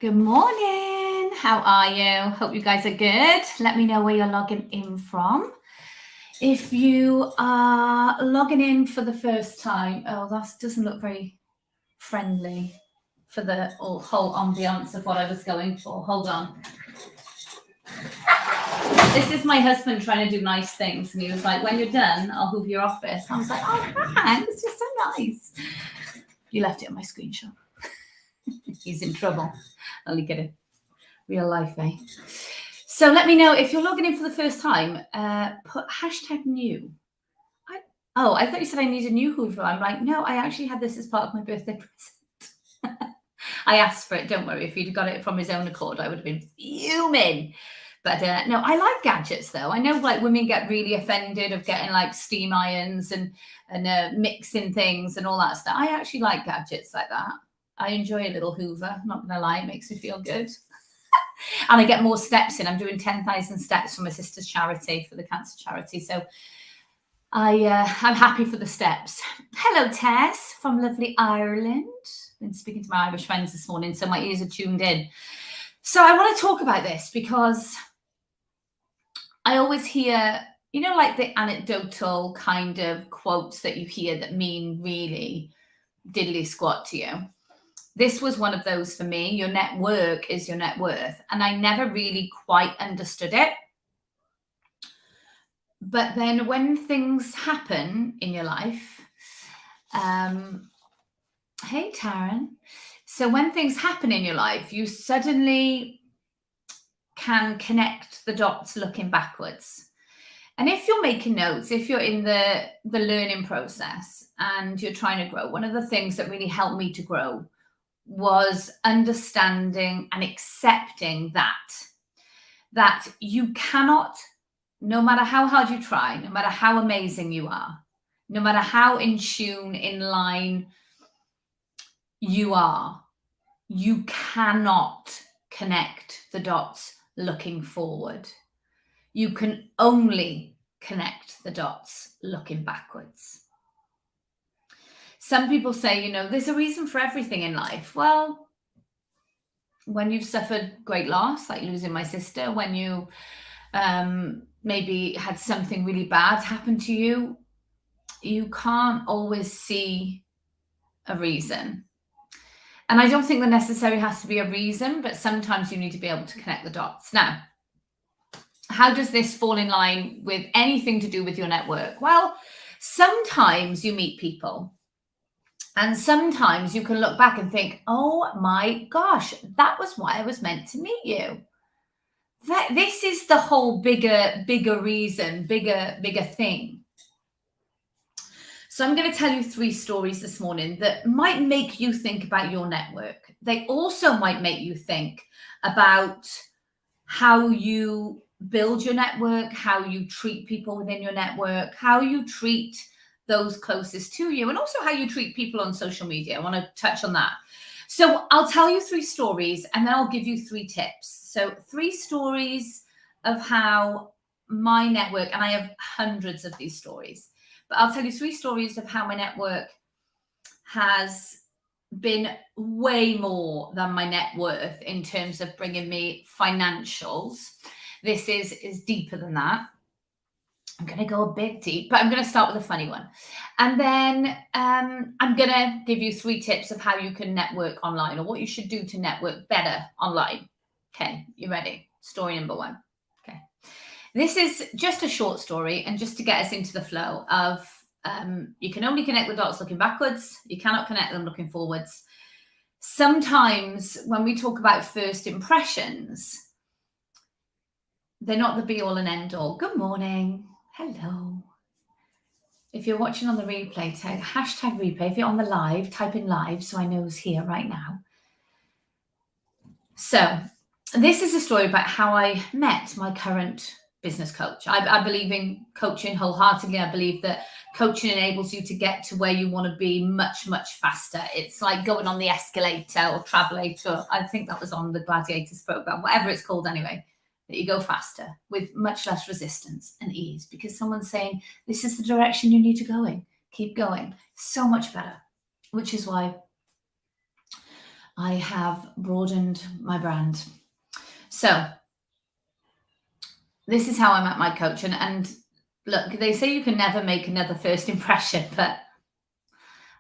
Good morning. How are you? Hope you guys are good. Let me know where you're logging in from. If you are logging in for the first time, that doesn't look very friendly for the whole ambiance of what I was going for. Hold on. This is my husband trying to do nice things, and he was like, "When you're done, I'll hoover your office." I was like, "Oh, thanks, you're so nice." You left it on my screenshot. He's in trouble. Only kidding. Real life, eh? So let me know if you're logging in for the first time. Put #new. I thought you said I need a new Hoover. I'm like, no, I actually had this as part of my birthday present. I asked for it. Don't worry. If he'd got it from his own accord, I would have been fuming. But no, I like gadgets though. I know like women get really offended of getting like steam irons and mixing things and all that stuff. I actually like gadgets like that. I enjoy a little Hoover. I'm not gonna lie, it makes me feel good. And I get more steps in. I'm doing 10,000 steps for my sister's charity, for the cancer charity. So I'm happy for the steps. Hello, Tess from lovely Ireland. Been speaking to my Irish friends this morning, so my ears are tuned in. So I want to talk about this because I always hear, like the anecdotal kind of quotes that you hear that mean really diddly squat to you. This was one of those for me. Your network is your net worth. And I never really quite understood it. But then when things happen in your life, hey, Taryn. So when things happen in your life, you suddenly can connect the dots looking backwards. And if you're making notes, if you're in the learning process and you're trying to grow, one of the things that really helped me to grow was understanding and accepting that you cannot, no matter how hard you try, no matter how amazing you are, no matter how in tune, in line you are, you cannot connect the dots looking forward. You can only connect the dots looking backwards. Some people say, there's a reason for everything in life. Well, when you've suffered great loss, like losing my sister, when you maybe had something really bad happen to you, you can't always see a reason. And I don't think there necessarily has to be a reason, but sometimes you need to be able to connect the dots. Now, how does this fall in line with anything to do with your network? Well, sometimes you meet people and sometimes you can look back and think, oh my gosh, that was why I was meant to meet you. This is the whole bigger reason, bigger thing. So I'm going to tell you 3 stories this morning that might make you think about your network. They also might make you think about how you build your network, how you treat people within your network, how you treat those closest to you, and also how you treat people on social media. I want to touch on that. So I'll tell you 3 stories and then I'll give you 3 tips. So 3 stories of how my network, and I have hundreds of these stories, but I'll tell you 3 stories of how my network has been way more than my net worth in terms of bringing me financials. This is deeper than that. I'm going to go a bit deep, but I'm going to start with a funny one. And then I'm going to give you 3 tips of how you can network online or what you should do to network better online. Okay, you ready? Story number 1. Okay. This is just a short story and just to get us into the flow of you can only connect the dots looking backwards. You cannot connect them looking forwards. Sometimes when we talk about first impressions, they're not the be all and end all. Good morning. Hello. If you're watching on the replay, #replay. If you're on the live, type in live so I know who's here right now. So this is a story about how I met my current business coach. I believe in coaching wholeheartedly. I believe that coaching enables you to get to where you want to be much, much faster. It's like going on the escalator or travelator. I think that was on the Gladiators program, whatever it's called anyway, that you go faster with much less resistance and ease because someone's saying, this is the direction you need to go in. Keep going. So much better, which is why I have broadened my brand. So this is how I met my coach. And look, they say you can never make another first impression, but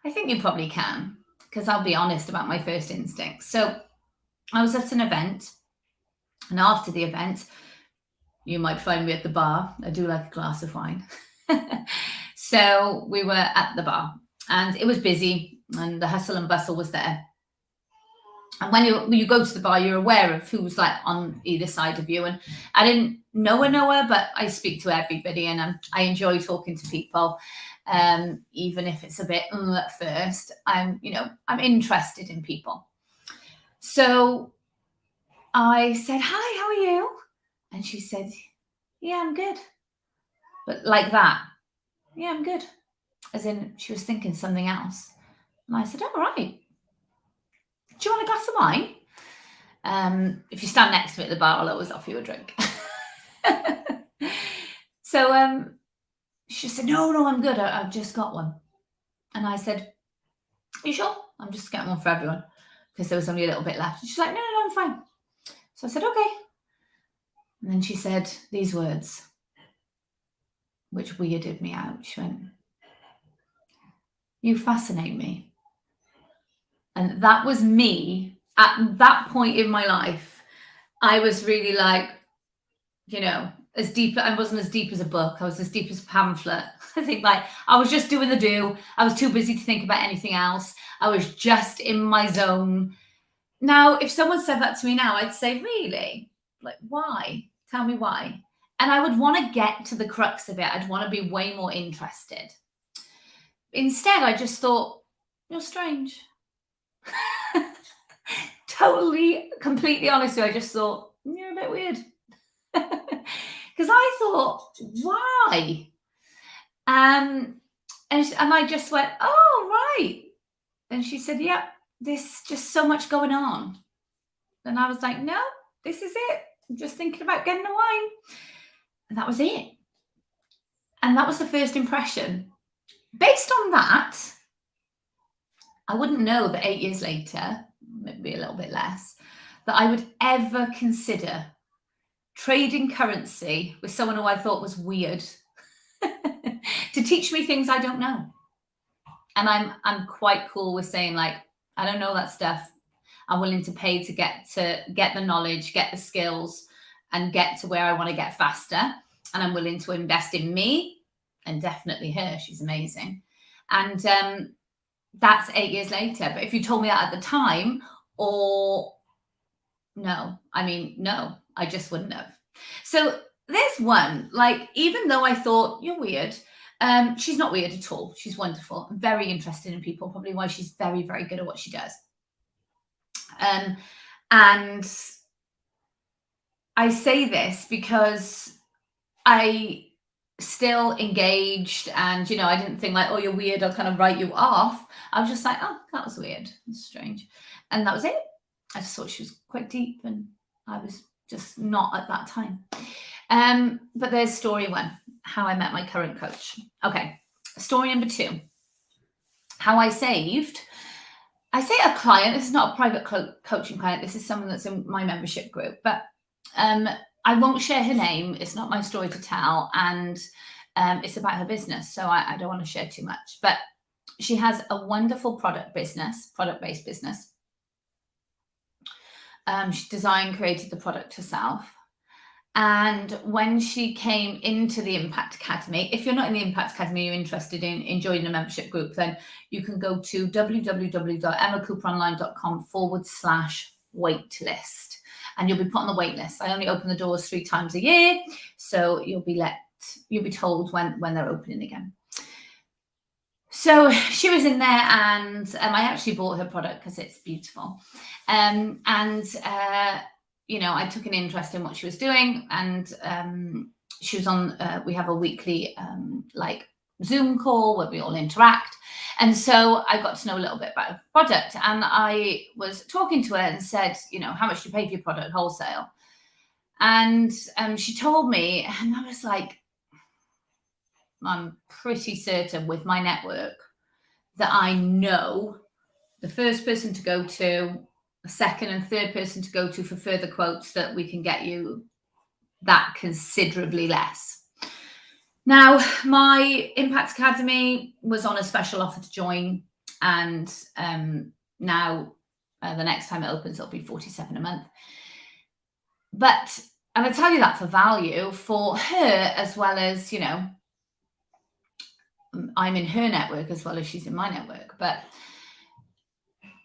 I think you probably can, because I'll be honest about my first instincts. So I was at an event, and after the event, you might find me at the bar. I do like a glass of wine. So we were at the bar, and it was busy, and the hustle and bustle was there. And when you go to the bar, you're aware of who's like on either side of you. And I didn't know her, but I speak to everybody, and I enjoy talking to people, even if it's a bit at first. I'm interested in people. So I said, "Hi, how are you?" And she said, "Yeah, I'm good." But like that, "Yeah, I'm good," as in she was thinking something else. And I said, "All right. Do you want a glass of wine?" If you stand next to me at the bar, I'll always offer you a drink. So she said, "No, I'm good. I've just got one." And I said, "Are you sure?" "I'm just getting one for everyone," because there was only a little bit left. And she's like, "No, I'm fine." So I said, "Okay." And then she said these words, which weirded me out. She went, "You fascinate me." And that was me at that point in my life. I was really like, as deep. I wasn't as deep as a book. I was as deep as a pamphlet. I think like I was just doing the do. I was too busy to think about anything else. I was just in my zone. Now, if someone said that to me now, I'd say, "Really? Like, why? Tell me why." And I would want to get to the crux of it. I'd want to be way more interested. Instead, I just thought, "You're strange." Totally, completely honest with you. I just thought, "You're a bit weird." Because I thought, why? And I just went, "Oh, right." And she said, "Yeah, there's just so much going on." And I was like, "No, this is it. I'm just thinking about getting a wine." And that was it. And that was the first impression. Based on that, I wouldn't know that 8 years later, maybe a little bit less, that I would ever consider trading currency with someone who I thought was weird to teach me things I don't know. And I'm quite cool with saying, like, I don't know that stuff. I'm willing to pay to get the knowledge, get the skills, and get to where I want to get faster. And I'm willing to invest in me, and definitely her. She's amazing. And that's 8 years later. But if you told me that at the time, or no, I just wouldn't have. So there's one, like, even though I thought you're weird, she's not weird at all. She's wonderful, very interested in people, probably why she's very, very good at what she does. And I say this because I still engaged, and I didn't think like, "Oh, you're weird, I'll kind of write you off." I was just like, "Oh, that was weird. That's strange." And that was it. I just thought she was quite deep, and I was just not at that time. But there's story one, how I met my current coach. Okay. Story number two, how I saved. I say a client, this is not a private coaching client. This is someone that's in my membership group, but I won't share her name. It's not my story to tell. And it's about her business. So I don't want to share too much, but she has a wonderful product-based business. She created the product herself. And when she came into the Impact Academy, if you're not in the Impact Academy, you're interested in joining a membership group, then you can go to www.emmacooperonline.com/waitlist, and you'll be put on the wait list. I only open the doors 3 times a year, so you'll be told when they're opening again. So she was in there, and I actually bought her product because it's beautiful. I took an interest in what she was doing, and she was on. We have a weekly Zoom call where we all interact, and so I got to know a little bit about her product. And I was talking to her and said, "How much do you pay for your product wholesale?" And she told me, and I was like, I'm pretty certain with my network that I know the first person to go to, a second and third person to go to for further quotes that we can get you that considerably less. Now, my Impact Academy was on a special offer to join, and now the next time it opens, it'll be $47 a month. But, and I tell you that for value for her, as well as, you know, I'm in her network as well as she's in my network, but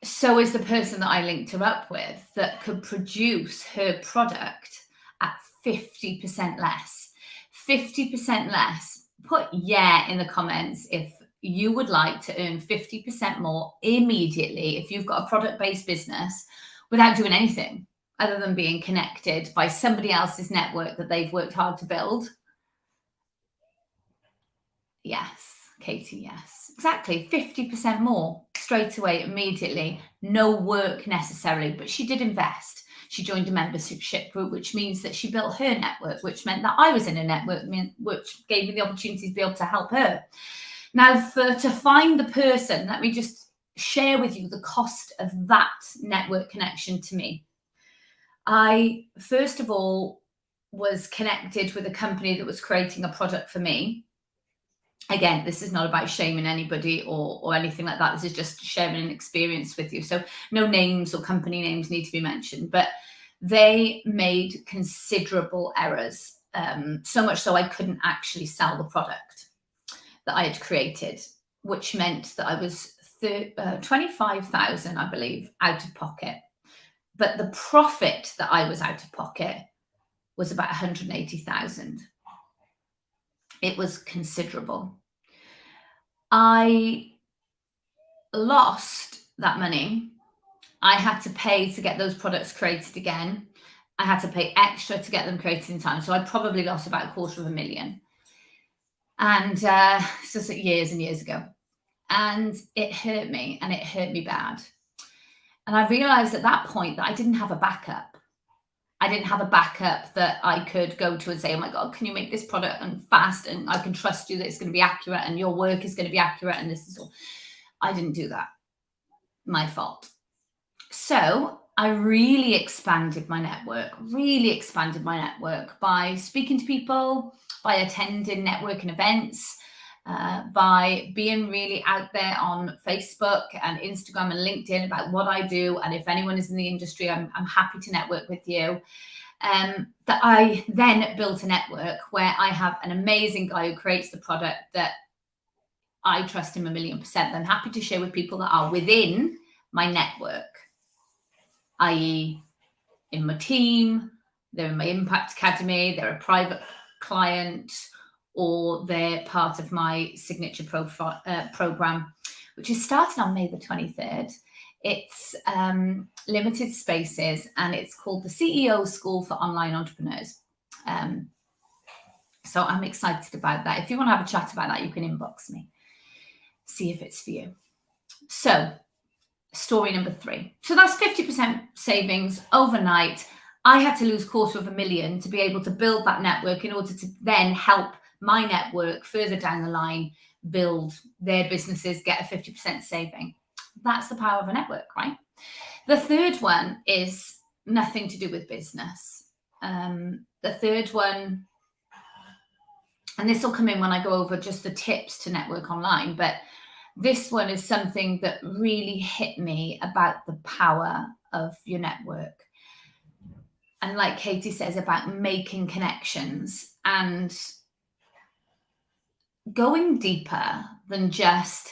so is the person that I linked her up with that could produce her product at 50% less. 50% less. Put yeah in the comments if you would like to earn 50% more immediately if you've got a product-based business without doing anything other than being connected by somebody else's network that they've worked hard to build. Yes, Katie, yes. Exactly, 50% more straight away, immediately. No work necessarily, but she did invest. She joined a membership group, which means that she built her network, which meant that I was in a network, which gave me the opportunity to be able to help her. Now, to find the person, let me just share with you the cost of that network connection to me. I, first of all, was connected with a company that was creating a product for me. Again, this is not about shaming anybody or anything like that. This is just sharing an experience with you. So no names or company names need to be mentioned, but they made considerable errors. So much so I couldn't actually sell the product that I had created, which meant that I was 25,000, I believe, out of pocket. But the profit that I was out of pocket was about 180,000. It was considerable. I lost that money. I had to pay to get those products created again. I had to pay extra to get them created in time. So I probably lost about $250,000. And this was years and years ago. And it hurt me, and it hurt me bad. And I realized at that point that I didn't have a backup. I didn't have a backup that I could go to and say, oh my God, can you make this product and fast? And I can trust you that it's going to be accurate and your work is going to be accurate. And this is all. I didn't do that. My fault. So I really expanded my network by speaking to people, by attending networking events, by being really out there on Facebook and Instagram and LinkedIn about what I do. And if anyone is in the industry, I'm happy to network with you. That I then built a network where I have an amazing guy who creates the product that I trust him 1,000,000%. I'm happy to share with people that are within my network, i.e. in my team, they're in my Impact Academy, they're a private client, or they're part of my signature program, which is starting on May the 23rd. It's limited spaces, and it's called the CEO School for Online Entrepreneurs. So I'm excited about that. If you want to have a chat about that, you can inbox me. See if it's for you. So story number 3. So that's 50% savings overnight. I had to lose $250,000 to be able to build that network in order to then help my network further down the line build their businesses, get a 50% saving. That's the power of a network, right? The third one is nothing to do with business. The third one, and this will come in when I go over just the tips to network online, but this one is something that really hit me about the power of your network. And like Katie says, about making connections and going deeper than just,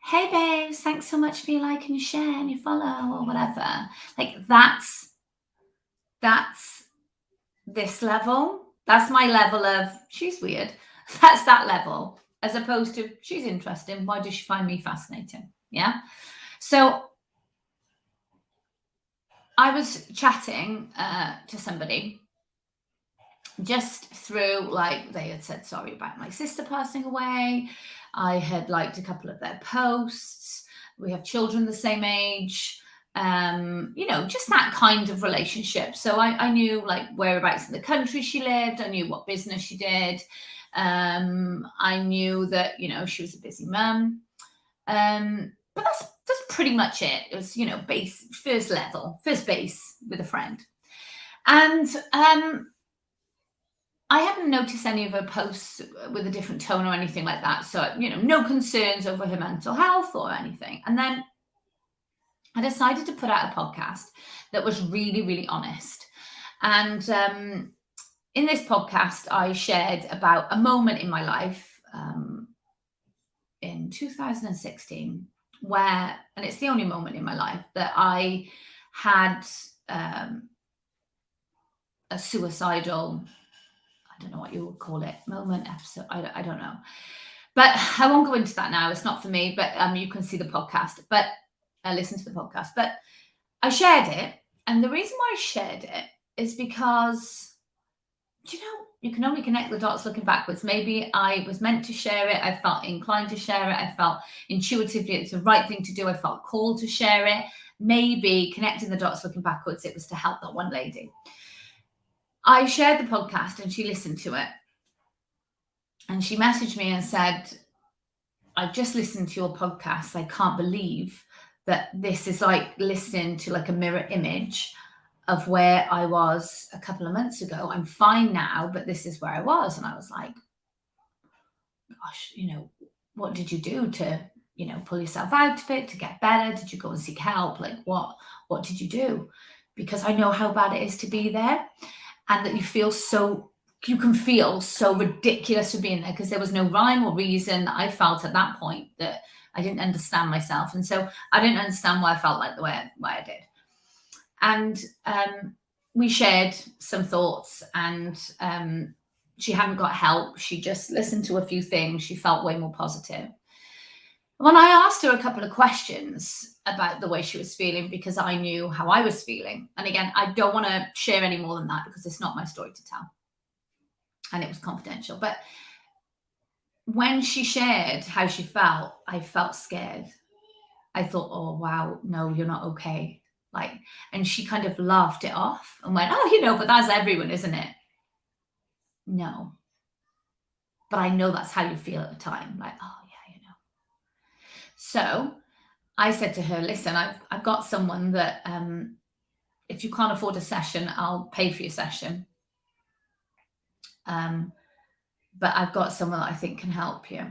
hey babes, thanks so much for your like and your share and your follow or whatever. Like that's this level. That's my level of, she's weird. That's that level, as opposed to, she's interesting. Why does she find me fascinating? Yeah. So I was chatting to somebody just through, like, they had said sorry about my sister passing away. I had liked a couple of their posts. We have children the same age. Just that kind of relationship. So I knew like whereabouts in the country she lived. I knew what business she did. I knew that, she was a busy mum. But That's pretty much it. It was, first base with a friend. And I hadn't noticed any of her posts with a different tone or anything like that. So, no concerns over her mental health or anything. And then I decided to put out a podcast that was really, really honest. And in this podcast, I shared about a moment in my life in 2016 where, and it's the only moment in my life that I had a suicidal, I don't know what you would call it, moment, episode, I don't know. But I won't go into that now. It's not for me, but you can see the podcast, but listen to the podcast. But I shared it. And the reason why I shared it is because, you can only connect the dots looking backwards. Maybe I was meant to share it. I felt inclined to share it. I felt intuitively it's the right thing to do. I felt called to share it. Maybe connecting the dots looking backwards, it was to help that one lady. I shared the podcast and she listened to it. And she messaged me and said, I've just listened to your podcast. I can't believe that this is like listening to like a mirror image of where I was a couple of months ago. I'm fine now, but this is where I was. And I was like, gosh, what did you do to, pull yourself out of it, to get better? Did you go and seek help? Like what did you do? Because I know how bad it is to be there, and that you can feel so ridiculous for being there, because there was no rhyme or reason that I felt at that point, that I didn't understand myself. And so I didn't understand why I felt like the way I did. And we shared some thoughts, and she hadn't got help. She just listened to a few things. She felt way more positive. When I asked her a couple of questions about the way she was feeling, because I knew how I was feeling. And again, I don't want to share any more than that because it's not my story to tell. And it was confidential. But when she shared how she felt, I felt scared. I thought, oh, wow, no, you're not okay. And she kind of laughed it off and went, oh, but that's everyone, isn't it? No. But I know that's how you feel at the time. Like, oh, yeah, So I said to her, listen, I've got someone that if you can't afford a session, I'll pay for your session. But I've got someone that I think can help you.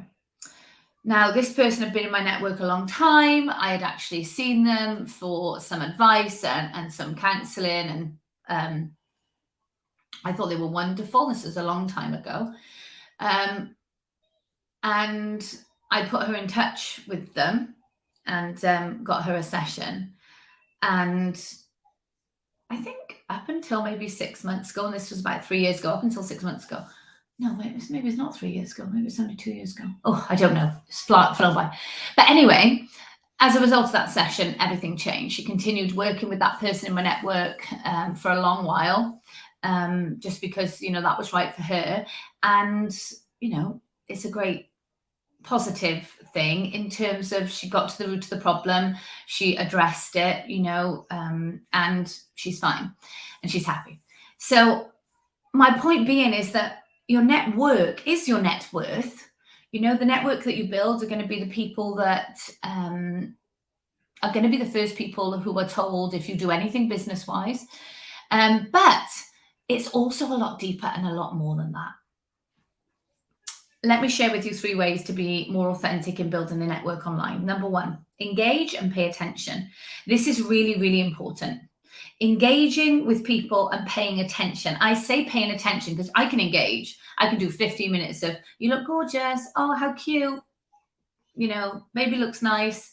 Now, this person had been in my network a long time. I had actually seen them for some advice and some counseling, and I thought they were wonderful. This was a long time ago. And I put her in touch with them and got her a session. And I think up until maybe 6 months ago, and this was about 3 years ago, up until 6 months ago. No, maybe it's not 3 years ago. Maybe it's only 2 years ago. Oh, I don't know. It's flown by. But anyway, as a result of that session, everything changed. She continued working with that person in my network for a long while, just because, that was right for her. And, it's a great positive thing in terms of she got to the root of the problem. She addressed it, and she's fine and she's happy. So my point being is that your network is your net worth. The network that you build are going to be the people that are going to be the first people who are told if you do anything business-wise. But it's also a lot deeper and a lot more than that. Let me share with you 3 ways to be more authentic in building a network online. Number 1, engage and pay attention. This is really, really important. Engaging with people and paying attention. I say paying attention because I can engage. I can do 15 minutes of, you look gorgeous. Oh, how cute. Maybe looks nice.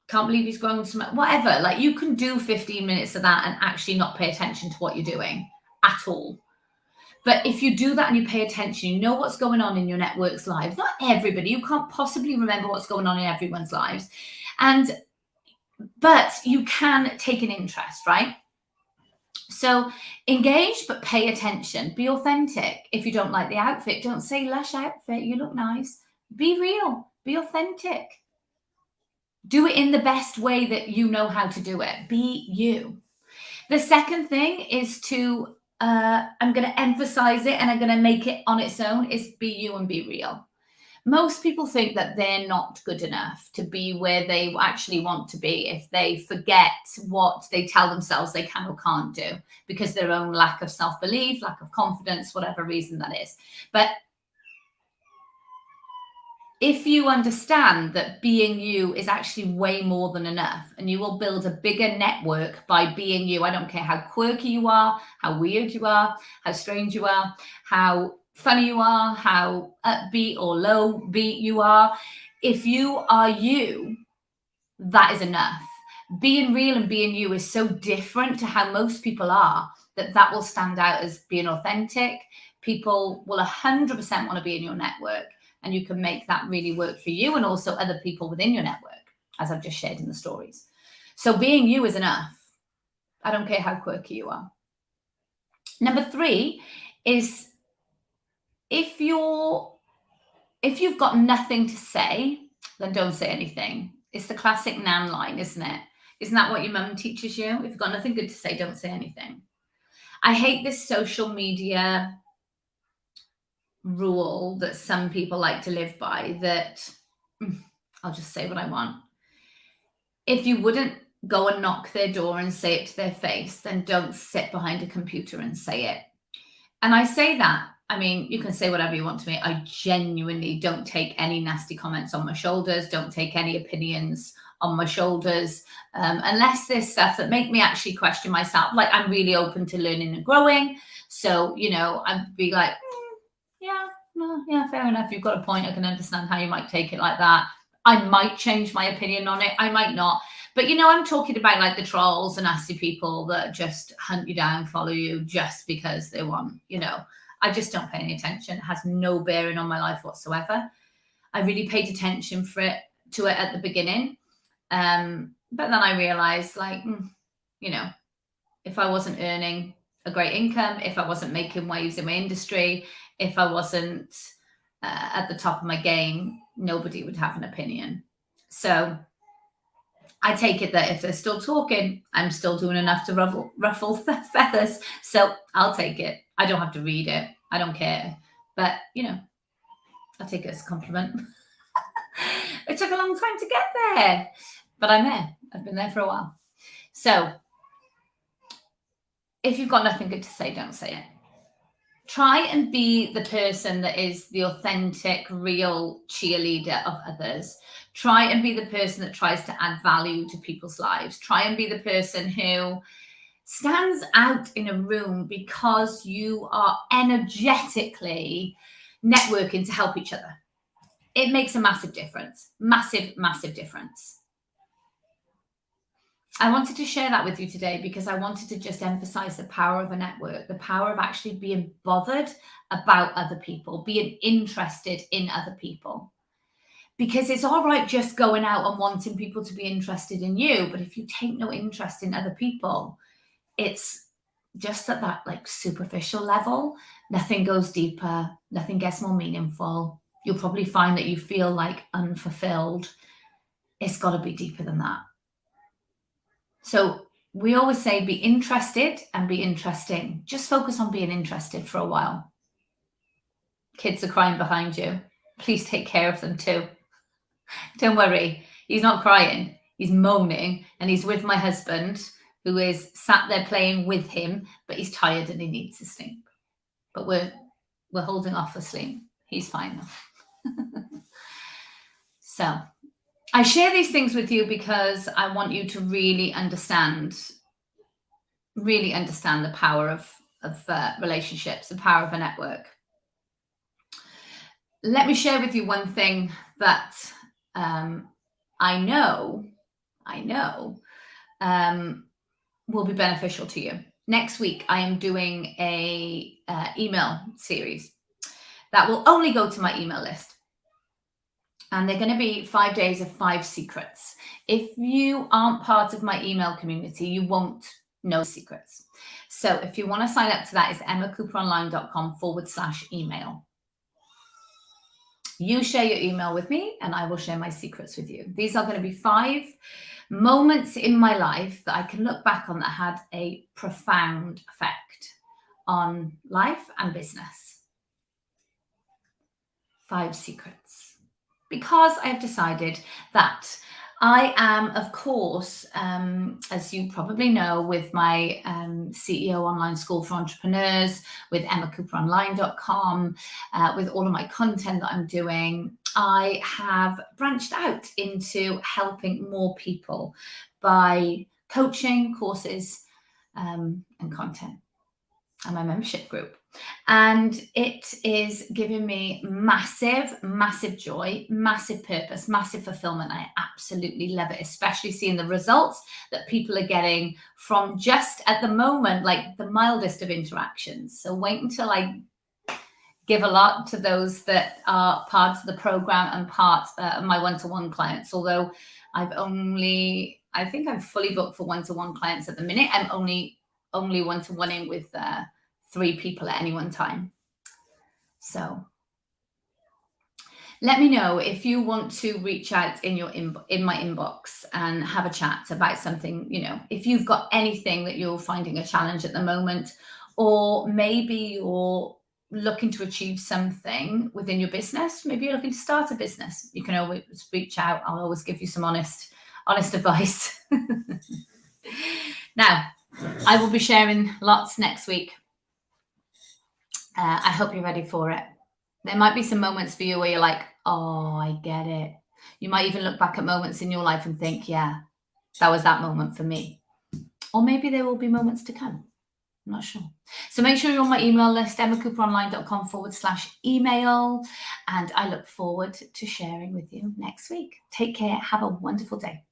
Can't believe he's grown some, whatever. Like, you can do 15 minutes of that and actually not pay attention to what you're doing at all. But if you do that and you pay attention, you know what's going on in your network's lives. Not everybody. You can't possibly remember what's going on in everyone's lives. But you can take an interest, right? So engage, but pay attention. Be authentic. If you don't like the outfit, don't say lush outfit. You look nice. Be real. Be authentic. Do it in the best way that you know how to do it. Be you. The second thing is to, I'm going to emphasize it and I'm going to make it on its own, is be you and be real. Most people think that they're not good enough to be where they actually want to be if they forget what they tell themselves they can or can't do because their own lack of self-belief, lack of confidence, whatever reason that is. But if you understand that being you is actually way more than enough, and you will build a bigger network by being you, I don't care how quirky you are, how weird you are, how strange you are, how funny you are, how upbeat or low beat you are. If you are you, that is enough. Being real and being you is so different to how most people are that will stand out as being authentic. People will 100% want to be in your network, and you can make that really work for you and also other people within your network, as I've just shared in the stories. So being you is enough. I don't care how quirky you are. Number 3 is if you've got nothing to say, then don't say anything. It's the classic Nan line, isn't it? Isn't that what your mum teaches you? If you've got nothing good to say, don't say anything. I hate this social media rule that some people like to live by, that I'll just say what I want. If you wouldn't go and knock their door and say it to their face, then don't sit behind a computer and say it. And I say that, I mean, you can say whatever you want to me. I genuinely don't take any nasty comments on my shoulders, don't take any opinions on my shoulders, unless there's stuff that make me actually question myself. Like, I'm really open to learning and growing. So, I'd be like, yeah, fair enough. You've got a point. I can understand how you might take it like that. I might change my opinion on it. I might not. But, I'm talking about like the trolls and nasty people that just hunt you down, follow you just because they want, I just don't pay any attention. It has no bearing on my life whatsoever. I really paid attention to it at the beginning. But then I realized, like, if I wasn't earning a great income, if I wasn't making waves in my industry, if I wasn't at the top of my game, nobody would have an opinion. So I take it that if they're still talking, I'm still doing enough to ruffle feathers. So I'll take it. I don't have to read it. I don't care. But, I'll take it as a compliment. It took a long time to get there, but I'm there. I've been there for a while. So if you've got nothing good to say, don't say it. Try and be the person that is the authentic, real cheerleader of others. Try and be the person that tries to add value to people's lives. Try and be the person who stands out in a room because you are energetically networking to help each other. It makes a massive difference. Massive, massive difference. I wanted to share that with you today because I wanted to just emphasize the power of a network, the power of actually being bothered about other people, being interested in other people. Because it's all right just going out and wanting people to be interested in you, but if you take no interest in other people, it's just at that like superficial level. Nothing goes deeper, nothing gets more meaningful. You'll probably find that you feel like unfulfilled. It's got to be deeper than that. So we always say be interested and be interesting. Just focus on being interested for a while. Kids are crying behind you. Please take care of them too. Don't worry. He's not crying. He's moaning, and he's with my husband, who is sat there playing with him, but he's tired and he needs to sleep. But we're holding off for sleep. He's fine now. So I share these things with you because I want you to really understand the power of relationships, the power of a network. Let me share with you one thing that I know will be beneficial to you. Next week, I am doing a email series that will only go to my email list. And they're going to be 5 days of 5 secrets. If you aren't part of my email community, you won't know secrets. So if you want to sign up to that, it's emmacooperonline.com/email. You share your email with me and I will share my secrets with you. These are going to be 5 moments in my life that I can look back on that had a profound effect on life and business. 5 secrets, because I have decided that I am, of course, as you probably know, with my CEO Online School for Entrepreneurs, with EmmaCooperOnline.com, with all of my content that I'm doing, I have branched out into helping more people by coaching, courses, and content, and my membership group. And it is giving me massive, massive joy, massive purpose, massive fulfillment. I absolutely love it, especially seeing the results that people are getting from just at the moment, like the mildest of interactions. So wait until I give a lot to those that are part of the program and part of my one-to-one clients. Although I think I'm fully booked for one-to-one clients at the minute. I'm only one-to-one-ing with 3 people at any one time. So let me know if you want to reach out in my inbox and have a chat about something. If you've got anything that you're finding a challenge at the moment, or maybe you're looking to achieve something within your business, maybe you're looking to start a business, you can always reach out. I'll always give you some honest advice. Now, I will be sharing lots next week. I hope you're ready for it. There might be some moments for you where you're like, oh, I get it. You might even look back at moments in your life and think, yeah, that was that moment for me. Or maybe there will be moments to come. I'm not sure. So make sure you're on my email list, EmmaCooperOnline.com/email. And I look forward to sharing with you next week. Take care. Have a wonderful day.